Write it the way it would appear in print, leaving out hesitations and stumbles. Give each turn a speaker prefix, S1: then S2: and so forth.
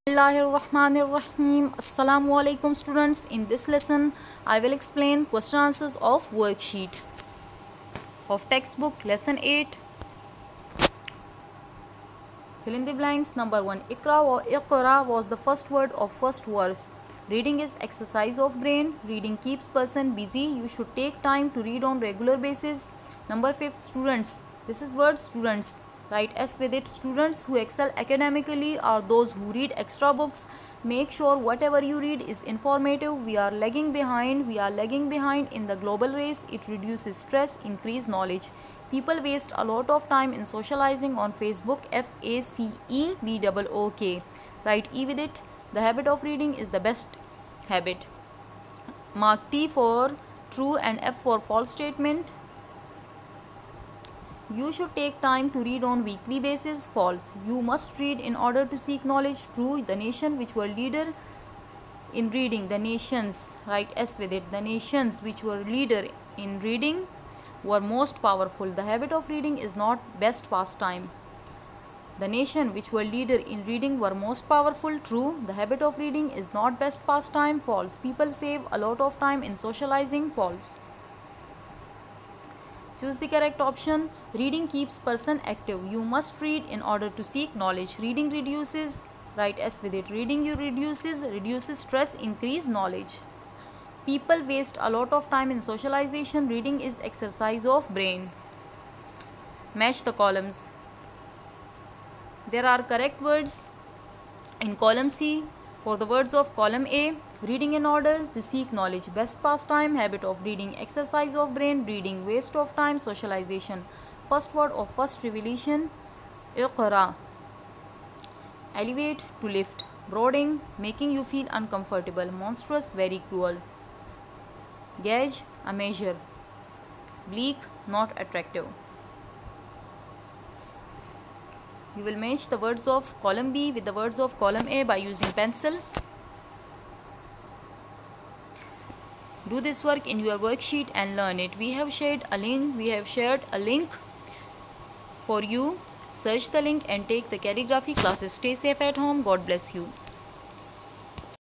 S1: Bismillahirrahmanirrahim. Assalamu alaikum students. In this lesson, I will explain question answers of worksheet of textbook lesson 8. Fill in the blanks. Number 1. Iqra was the first word of first verse. Reading is exercise of brain. Reading keeps person busy. You should take time to read on regular basis. Number 5. Students. This is word students. Write S with it. Students who excel academically are those who read extra books. Make sure whatever you read is informative. We are lagging behind. We are lagging behind in the global race. It reduces stress, increase knowledge. People waste a lot of time in socializing on Facebook. FACEBOOK. Write E with it. The habit of reading is the best habit. Mark T for true and F for false statement. You should take time to read on weekly basis. False. You must read in order to seek knowledge. True. The nation which were leader in reading, the nations, write S with it, the nations which were leader in reading were most powerful. The habit of reading is not best pastime. The nation which were leader in reading were most powerful. True. The habit of reading is not best pastime. False. People save a lot of time in socializing. False. Choose the correct option. Reading keeps person active. You must read in order to seek knowledge. Reading reduces, write S with it, reading reduces stress, increase knowledge. People waste a lot of time in socialization. Reading is exercise of brain. Match the columns. There are correct words in column C. For the words of column A, reading in order to seek knowledge, best pastime, habit of reading, exercise of brain, reading, waste of time, socialization. First word of first revelation, Iqra. Elevate, to lift. Brooding, making you feel uncomfortable. Monstrous, very cruel. Gauge, a measure. Bleak, not attractive. You will match the words of column B with the words of column A by using pencil. Do this work in your worksheet and learn it. We have shared a link for you. Search the link and take the calligraphy classes. Stay safe at home. God bless you.